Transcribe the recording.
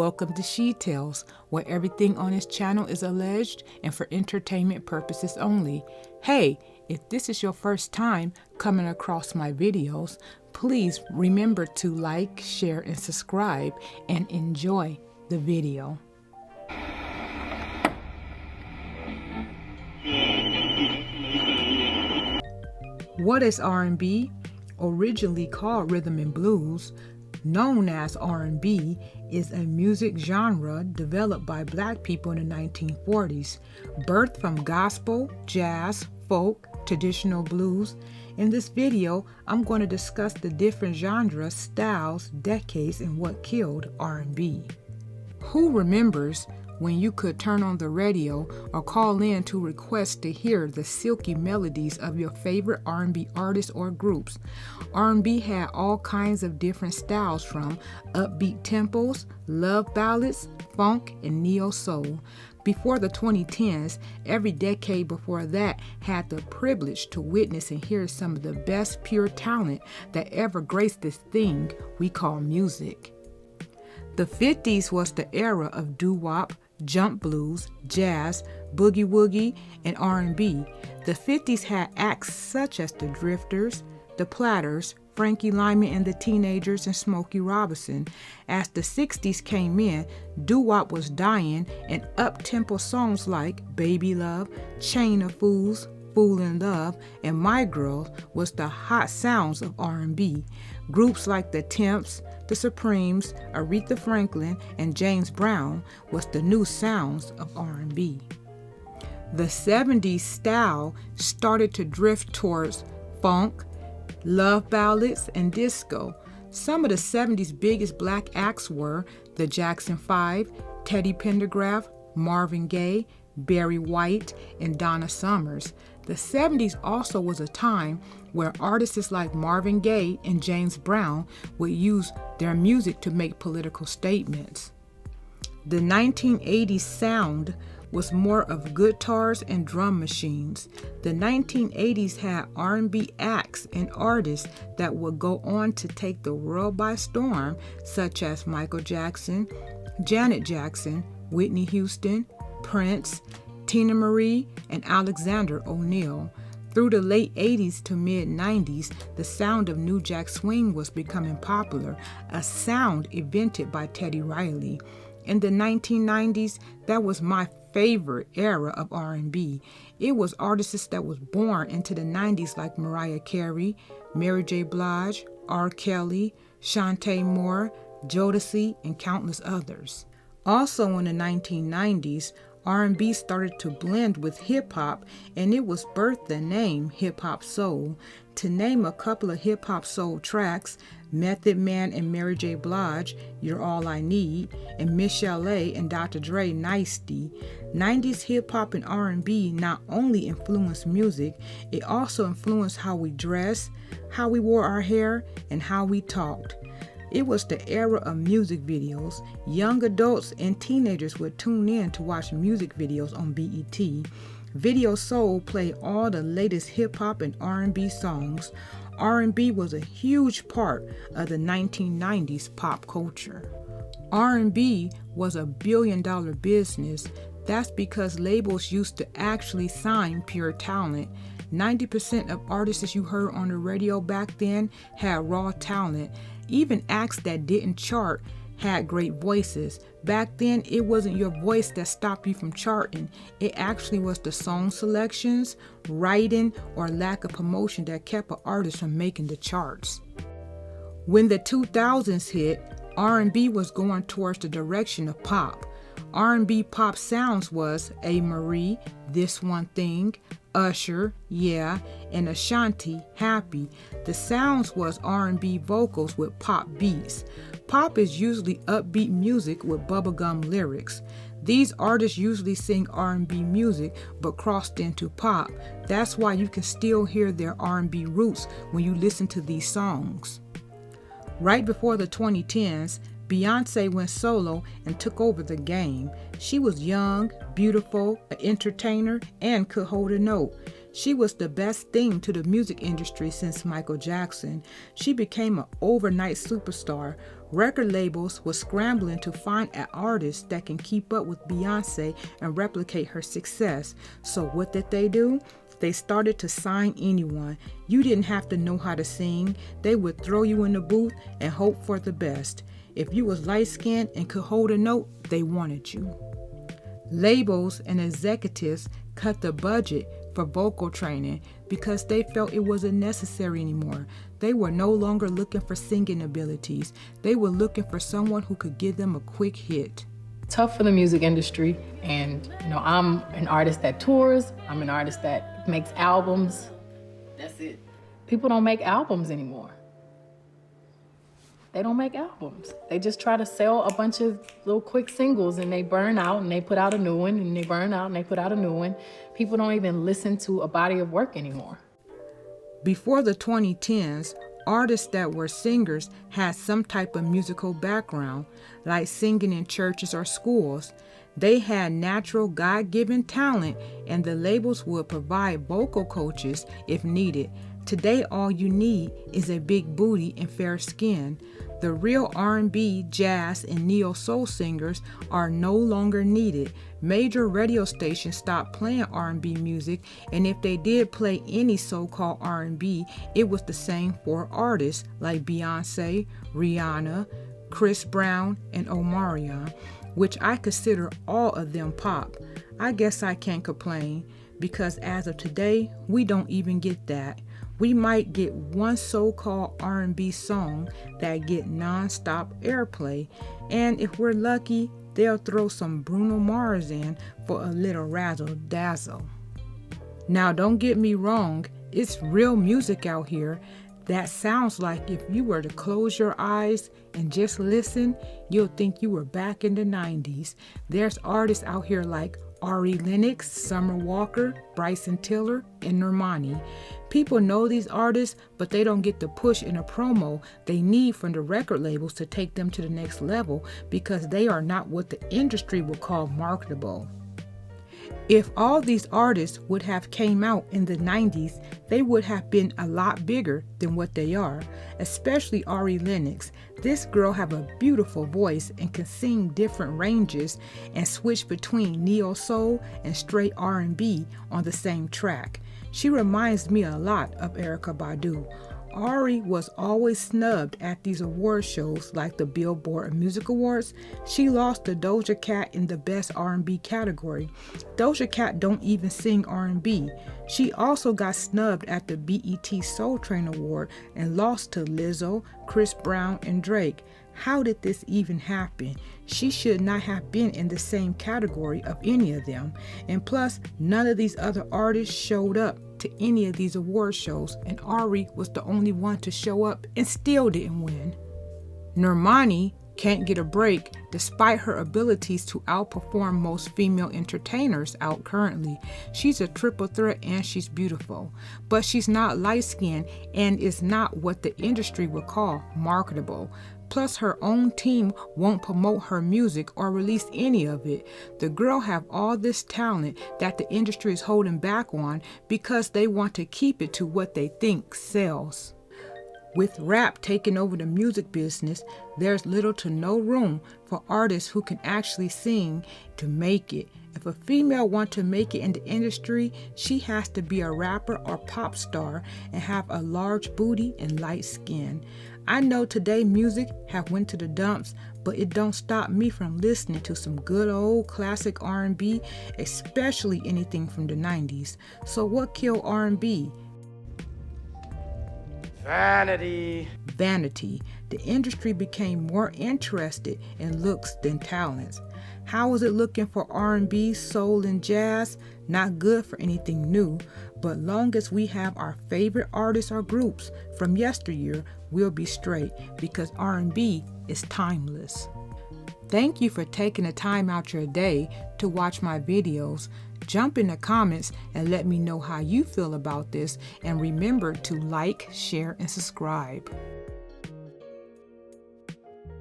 Welcome to She Tells, where everything on this channel is alleged and for entertainment purposes only. Hey, if this is your first time coming across my videos, please remember to like, share, and subscribe, and enjoy the video. What is R&B? Originally called rhythm and blues, known as R&B, is a music genre developed by Black people in the 1940s, birthed from gospel, jazz, folk, traditional blues. In this video, I'm going to discuss the different genres, styles, decades, and what killed R&B. Who remembers when you could turn on the radio or call in to request to hear the silky melodies of your favorite R&B artists or groups? R&B had all kinds of different styles, from upbeat tempos, love ballads, funk, and neo-soul. Before the 2010s, every decade before that had the privilege to witness and hear some of the best pure talent that ever graced this thing we call music. The 50s was the era of doo-wop, jump blues, jazz, boogie woogie, and R&B. The 50s had acts such as the Drifters, the Platters, Frankie Lymon and the Teenagers, and Smokey Robinson. As the 60s came in, doo-wop was dying, and up-tempo songs like Baby Love, Chain of Fools, Fool in Love, and My Girl was the hot sounds of R&B. Groups like the Temps, the Supremes, Aretha Franklin, and James Brown was the new sounds of R&B. The 70s style started to drift towards funk, love ballads, and disco. Some of the 70s biggest black acts were the Jackson 5, Teddy Pendergraft, Marvin Gaye, Barry White, and Donna Summers. The 70s also was a time where artists like Marvin Gaye and James Brown would use their music to make political statements. The 1980s sound was more of guitars and drum machines. The 1980s had R&B acts and artists that would go on to take the world by storm, such as Michael Jackson, Janet Jackson, Whitney Houston, Prince, Tina Marie, and Alexander O'Neal. Through the late 80s to mid-90s, the sound of New Jack Swing was becoming popular, a sound invented by Teddy Riley. In the 1990s, that was my favorite era of R&B. It was artists that was born into the 90s like Mariah Carey, Mary J. Blige, R. Kelly, Shantae Moore, Jodeci, and countless others. Also in the 1990s, R&B started to blend with hip-hop, and it was birthed the name hip-hop soul. To name a couple of hip-hop soul tracks, Method Man and Mary J. Blige, You're All I Need, and Michelle A. and Dr. Dre, Nicety. 90s hip-hop and R&B not only influenced music, it also influenced how we dressed, how we wore our hair, and how we talked. It was the era of music videos. Young adults and teenagers would tune in to watch music videos on BET. Video Soul played all the latest hip-hop and R&B songs. R&B was a huge part of the 1990s pop culture. R&B was a billion-dollar business. That's because labels used to actually sign pure talent. 90% of artists you heard on the radio back then had raw talent. Even acts that didn't chart had great voices. Back then, it wasn't your voice that stopped you from charting. It actually was the song selections, writing, or lack of promotion that kept an artist from making the charts. When the 2000s hit, R&B was going towards the direction of pop. R&B pop sounds was A. Marie, This One Thing, Usher, Yeah, and Ashanti, Happy. The sounds was R&B vocals with pop beats. Pop is usually upbeat music with bubblegum lyrics. These artists usually sing R&B music but crossed into pop. That's why you can still hear their R&B roots when you listen to these songs. Right before the 2010s, Beyonce went solo and took over the game. She was young, beautiful, an entertainer, and could hold a note. She was the best thing to the music industry since Michael Jackson. She became an overnight superstar. Record labels were scrambling to find an artist that can keep up with Beyonce and replicate her success. So what did they do? They started to sign anyone. You didn't have to know how to sing. They would throw you in the booth and hope for the best. If you was light-skinned and could hold a note, they wanted you. Labels and executives cut the budget for vocal training because they felt it wasn't necessary anymore. They were no longer looking for singing abilities. They were looking for someone who could give them a quick hit. Tough for the music industry, and I'm an artist that tours, I'm an artist that makes albums. That's it. People don't make albums anymore. They don't make albums. They just try to sell a bunch of little quick singles, and they burn out and they put out a new one, and they burn out and they put out a new one. People don't even listen to a body of work anymore. Before the 2010s, artists that were singers had some type of musical background, like singing in churches or schools. They had natural God-given talent, and the labels would provide vocal coaches if needed. Today, all you need is a big booty and fair skin. The real R&B, jazz, and neo-soul singers are no longer needed. Major radio stations stopped playing R&B music, and if they did play any so-called R&B, it was the same for artists like Beyonce, Rihanna, Chris Brown, and Omarion, which I consider all of them pop. I guess I can't complain, because as of today, we don't even get that. We might get one so-called R&B song that get non-stop airplay, and if we're lucky, they'll throw some Bruno Mars in for a little razzle-dazzle. Now, don't get me wrong, it's real music out here that sounds like if you were to close your eyes and just listen, you'll think you were back in the 90s. There's artists out here like Ari Lennox, Summer Walker, Bryson Tiller, and Normani. People know these artists, but they don't get the push in a promo they need from the record labels to take them to the next level because they are not what the industry would call marketable. If all these artists would have came out in the 90s, they would have been a lot bigger than what they are, especially Ari Lennox. This girl have a beautiful voice and can sing different ranges and switch between neo-soul and straight R&B on the same track. She reminds me a lot of Erykah Badu. Ari was always snubbed at these award shows like the Billboard Music Awards. She lost to Doja Cat in the Best R&B category. Doja Cat don't even sing R&B. She also got snubbed at the BET Soul Train Award and lost to Lizzo, Chris Brown, and Drake. How did this even happen? She should not have been in the same category of any of them. And plus, none of these other artists showed up to any of these award shows, and Ari was the only one to show up and still didn't win. Normani can't get a break despite her abilities to outperform most female entertainers out currently. She's a triple threat and she's beautiful, but she's not light-skinned and is not what the industry would call marketable. Plus, her own team won't promote her music or release any of it. The girl have all this talent that the industry is holding back on because they want to keep it to what they think sells. With rap taking over the music business, there's little to no room for artists who can actually sing to make it. If a female wants to make it in the industry, she has to be a rapper or pop star and have a large booty and light skin. I know today music have went to the dumps, but it don't stop me from listening to some good old classic R&B, especially anything from the 90s. So what killed R&B? Vanity. Vanity. The industry became more interested in looks than talents. How was it looking for R&B, soul, and jazz? Not good for anything new, but long as we have our favorite artists or groups from yesteryear, we'll be straight because R&B is timeless. Thank you for taking the time out your day to watch my videos. Jump in the comments and let me know how you feel about this, and remember to like, share, and subscribe.